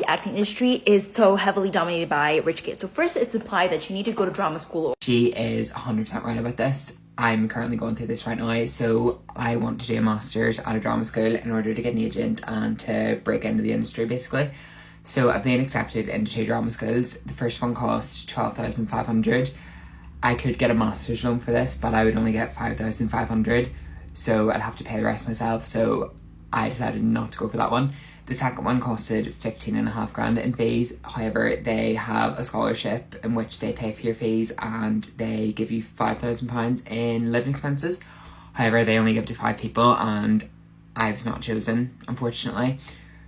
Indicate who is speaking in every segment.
Speaker 1: the acting industry is so heavily dominated by rich kids. So first it's implied that you need to go to drama school.
Speaker 2: She is 100% right about this. I'm currently going through this right now, so I want to do a master's at a drama school in order to get an agent and to break into the industry basically. So I've been accepted into 2 drama schools. The first one cost 12,500. I could get a master's loan for this, but I would only get 5,500, so I'd have to pay the rest myself, so I decided not to go for that one. The second one costed 15.5 grand in fees. However, they have a scholarship in which they pay for your fees and they give you £5,000 in living expenses. However, they only give to 5 people and I was not chosen, unfortunately.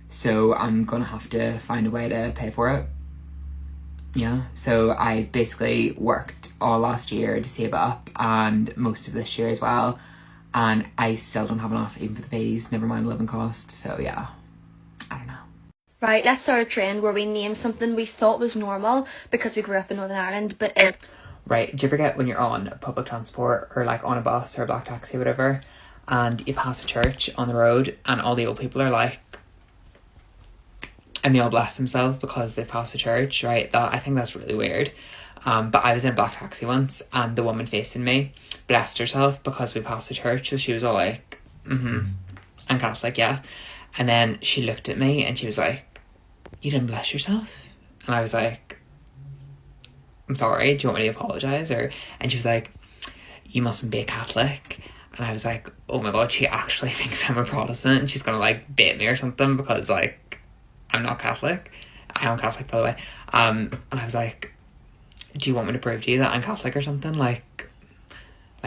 Speaker 2: So I'm gonna have to find a way to pay for it. Yeah, so I've basically worked all last year to save it up and most of this year as well. And I still don't have enough even for the fees, never mind living cost. So yeah, I don't know.
Speaker 1: Right, let's start a trend where we name something we thought was normal because we grew up in Northern Ireland, but it's...
Speaker 2: Right, do you ever get when you're on public transport or like on a bus or a black taxi or whatever and you pass a church on the road and all the old people are like, and they all bless themselves because they've passed the church, right? That I think that's really weird. But I was in a black taxi once and the woman facing me blessed herself because we passed the church. So she was all like, I'm Catholic, yeah. And then she looked at me and she was like, you didn't bless yourself? And I was like, I'm sorry, do you want me to apologise? And she was like, you mustn't be a Catholic. And I was like, oh my god, she actually thinks I'm a Protestant and she's gonna like bait me or something because like I'm not Catholic. I am Catholic, by the way. And I was like, do you want me to prove to you that I'm Catholic or something? Like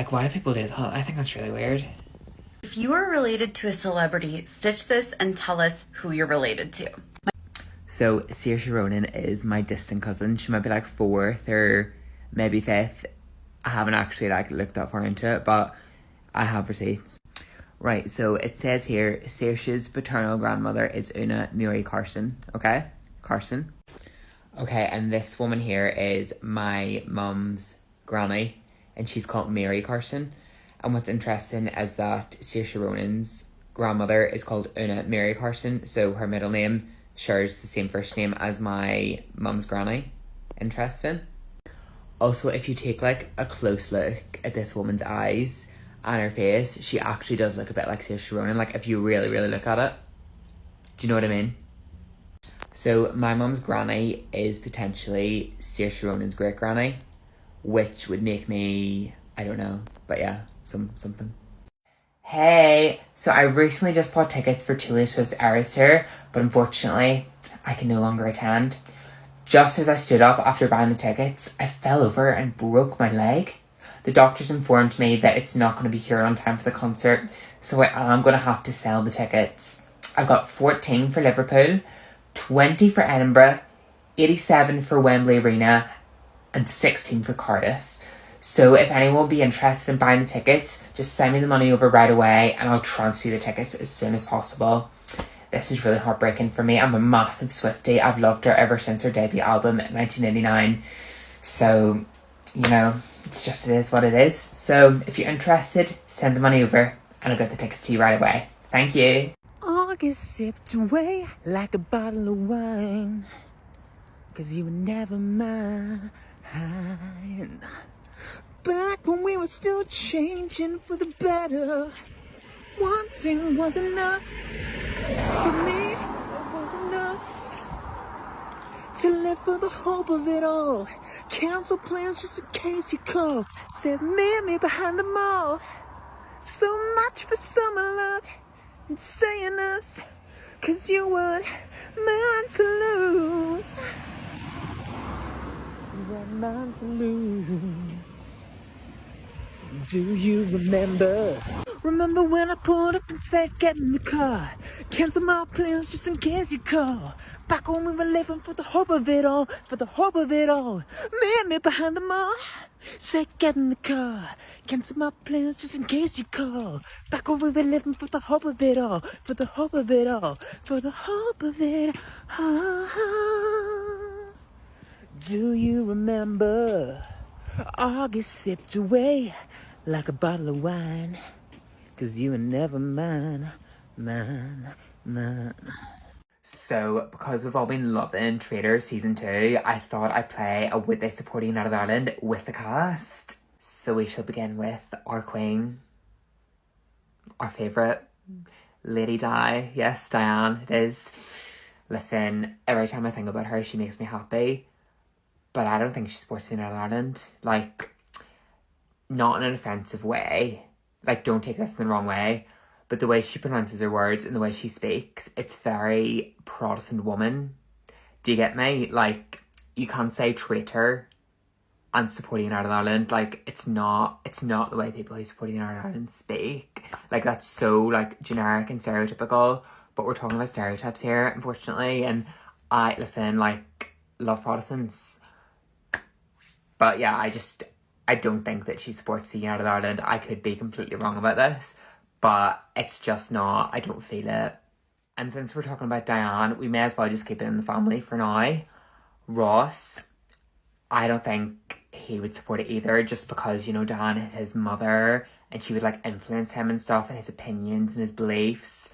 Speaker 2: why do people do that? I think that's really weird.
Speaker 3: If you are related to a celebrity, stitch this and tell us who you're related to.
Speaker 2: So Saoirse Ronan is my distant cousin. She might be like 4th or maybe 5th. I haven't actually like looked that far into it, but I have receipts. Right, so it says here, Saoirse's paternal grandmother is Una Murray Carson, okay? Carson. Okay, and this woman here is my mum's granny, and she's called Mary Carson. And what's interesting is that Saoirse Ronan's grandmother is called Una Mary Carson, so her middle name shares the same first name as my mum's granny. Interesting. Also, if you take like a close look at this woman's eyes and her face, she actually does look a bit like Saoirse Ronan, like if you really, really look at it. Do you know what I mean? So my mum's granny is potentially Saoirse Ronan's great granny, which would make me, I don't know, but yeah, something. Hey, so I recently just bought tickets for Taylor Swift's Eras Tour, but unfortunately, I can no longer attend. Just as I stood up after buying the tickets, I fell over and broke my leg. The doctors informed me that it's not going to be here on time for the concert, so I am going to have to sell the tickets. I've got 14 for Liverpool, 20 for Edinburgh, 87 for Wembley Arena, and 16 for Cardiff. So if anyone will be interested in buying the tickets, just send me the money over right away and I'll transfer you the tickets as soon as possible. This is really heartbreaking for me. I'm a massive Swiftie. I've loved her ever since her debut album in 1989. So, you know, it is what it is. So if you're interested, send the money over and I'll get the tickets to you right away. Thank you.
Speaker 4: August sipped away like a bottle of wine, 'cause you were never mine. Back when we were still changing for the better, wanting was enough. For me, it was enough to live for the hope of it all. Cancel plans just in case you call. Said me behind them all. So much for summer love and saying us, 'cause you were meant to lose. You were meant to lose. Do you remember? Remember when I pulled up and said get in the car, cancel my plans just in case you call. Back when we were living for the hope of it all, for the hope of it all. Me behind them all. Said get in the car, cancel my plans just in case you call. Back when we were living for the hope of it all, for the hope of it all, for the hope of it all. Do you remember? August sipped away like a bottle of wine, 'cause you were never mine.
Speaker 2: So, because we've all been loving Traitors Season 2, I thought I'd play a Would They Support United Ireland with the cast. So we shall begin with our queen, our favourite, Lady Di. Yes, Diane, it is. Listen, every time I think about her, she makes me happy. But I don't think she supports United Ireland. Like, not in an offensive way. Like, don't take this in the wrong way. But the way she pronounces her words and the way she speaks, it's very Protestant woman. Do you get me? Like, you can't say traitor and supporting United Ireland. Like, it's not the way people who support United Ireland speak. Like, that's so, like, generic and stereotypical. But we're talking about stereotypes here, unfortunately. And I, listen, like, love Protestants. But yeah, I don't think that she supports the United Ireland. I could be completely wrong about this. But it's just not, I don't feel it. And since we're talking about Diane, we may as well just keep it in the family for now. Ross, I don't think he would support it either, just because, you know, Diane is his mother and she would, like, influence him and stuff and his opinions and his beliefs.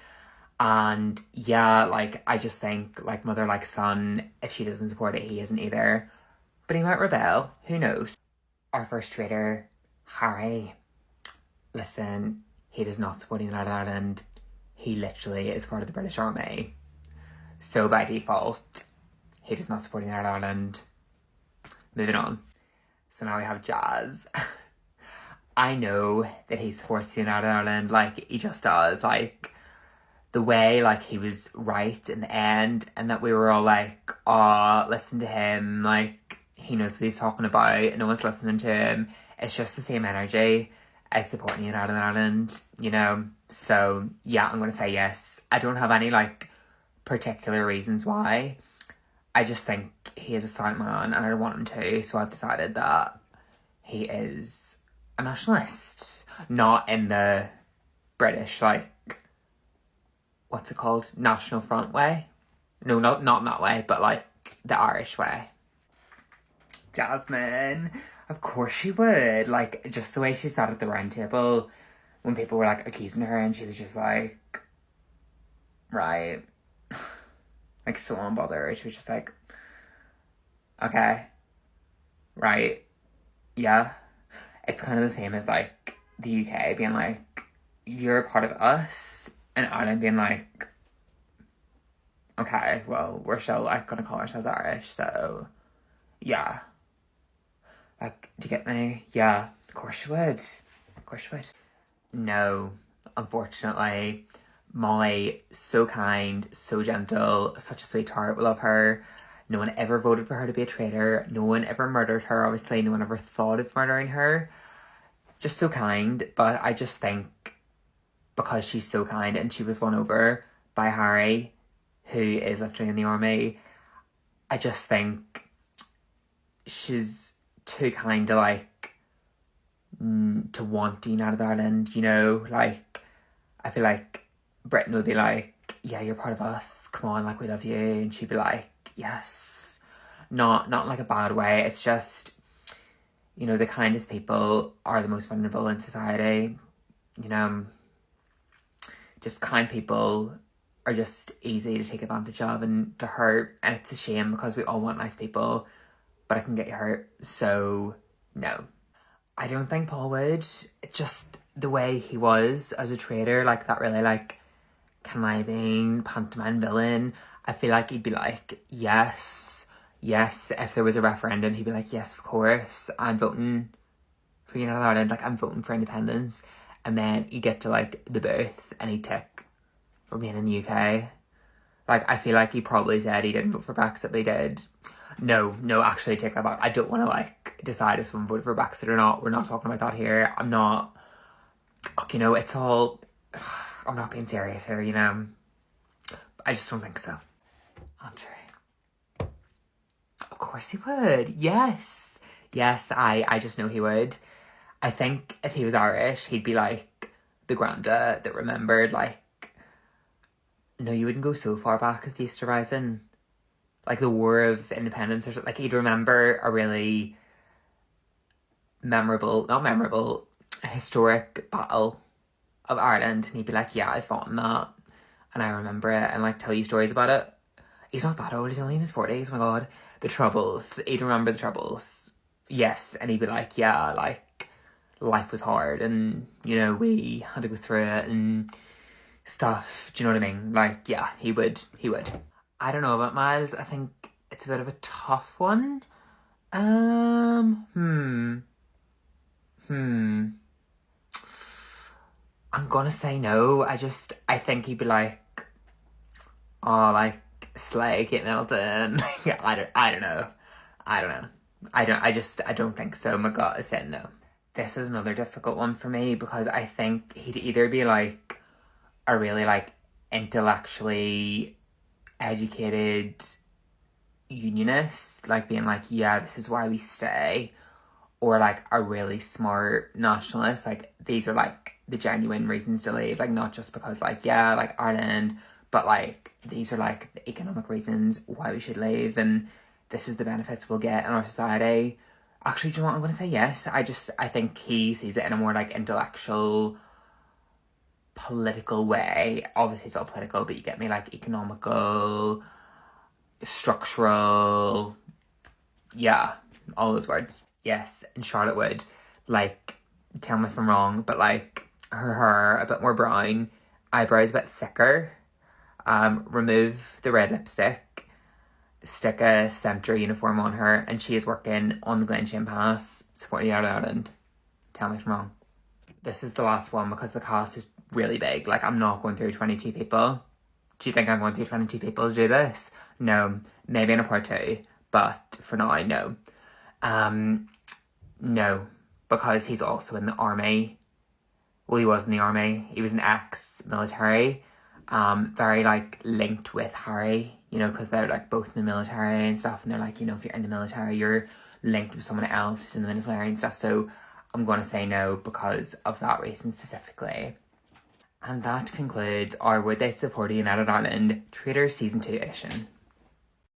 Speaker 2: And yeah, like, I just think, like, mother like son, if she doesn't support it, he isn't either. But he might rebel, who knows. Our first traitor, Harry. Listen, he does not support United Ireland. He literally is part of the British Army. So by default, he does not support United Ireland. Moving on. So now we have Jazz. I know that he supports United Ireland, like, he just does. Like, the way, like, he was right in the end, and that we were all like, oh, listen to him, like, he knows what he's talking about, no one's listening to him. It's just the same energy as supporting United Ireland, you know? So, yeah, I'm going to say yes. I don't have any, like, particular reasons why. I just think he is a sound man and I don't want him to, so I've decided that he is a nationalist. Not in the British, like, what's it called? National Front way? No, not in that way, but, like, the Irish way. Jasmine, of course she would. Like, just the way she sat at the round table when people were, like, accusing her and she was just like, right. Like, so unbothered. She was just like, okay, right, yeah. It's kind of the same as, like, the UK being like, you're a part of us, and Ireland being like, okay, well, we're still, like, gonna call ourselves Irish, so, yeah. Like, do you get me? Yeah, of course you would. Of course you would. No, unfortunately. Molly, so kind, so gentle, such a sweetheart, we love her. No one ever voted for her to be a traitor. No one ever murdered her, obviously. No one ever thought of murdering her. Just so kind, but I just think because she's so kind and she was won over by Harry, who is literally in the army, I just think she's too kind to, like, to want United Ireland, you know? Like, I feel like Britain would be like, yeah, you're part of us, come on, like, we love you, and she'd be like, yes. Not like a bad way, it's just, you know, the kindest people are the most vulnerable in society, you know? Just kind people are just easy to take advantage of and to hurt, and it's a shame because we all want nice people, but it can get you hurt, so no. I don't think Paul would. Just the way he was as a traitor, like that really, like, conniving, pantomime villain, I feel like he'd be like, yes, if there was a referendum, he'd be like, yes, of course, I'm voting for United Ireland, like, I'm voting for independence, and then you get to, like, the booth, and he'd tick for being in the UK. Like, I feel like he probably said he didn't vote for Brexit, but he did. No, actually, take that back. I don't want to, like, decide if someone voted for Brexit or not. We're not talking about that here. I'm not, you know, it's all, I'm not being serious here, you know. I just don't think so. Andre. Of course he would. Yes, I just know he would. I think if he was Irish, he'd be like the granda that remembered, like, no, you wouldn't go so far back as the Easter Rising. Like the War of Independence or something. Like, he'd remember a really historic battle of Ireland, and he'd be like, yeah, I fought in that and I remember it, and, like, tell you stories about it. He's not that old, he's only in his 40s, oh my god. The Troubles, he'd remember the Troubles. Yes, and he'd be like, yeah, like, life was hard and, you know, we had to go through it and stuff. Do you know what I mean? Like, yeah, he would. I don't know about Miles. I think it's a bit of a tough one. I'm gonna say no. I think he'd be like, oh, like, slay Kate Middleton. Yeah, I don't know. I don't think so. My gut is saying no. This is another difficult one for me because I think he'd either be like a really like intellectually educated unionist, like being like, yeah, this is why we stay, or like a really smart nationalist, like these are like the genuine reasons to leave, like not just because like, yeah, like Ireland, but like these are like the economic reasons why we should leave and this is the benefits we'll get in our society. Actually, do you know what, I'm going to say yes. I think he sees it in a more like intellectual, political way. Obviously it's all political, but you get me, like economical, structural, yeah, all those words. Yes, and Charlotte would, like, tell me if I'm wrong, but like her hair a bit more brown, eyebrows a bit thicker, remove the red lipstick, stick a centre uniform on her, and she is working on the Glenshane Pass, supporting Ireland. Tell me if I'm wrong. This is the last one because the cast is really big. Like, I'm not going through 22 people. Do you think I'm going through 22 people to do this? No. Maybe in a part 2, but for now, no. No, because he's also in the army. Well, he was in the army. He was an ex-military. Very, like, linked with Harry, you know, because they're, like, both in the military and stuff. And they're like, you know, if you're in the military, you're linked with someone else who's in the military and stuff. So I'm going to say no because of that reason specifically. And that concludes our Would They Support a United Ireland Traitors Season 2 edition.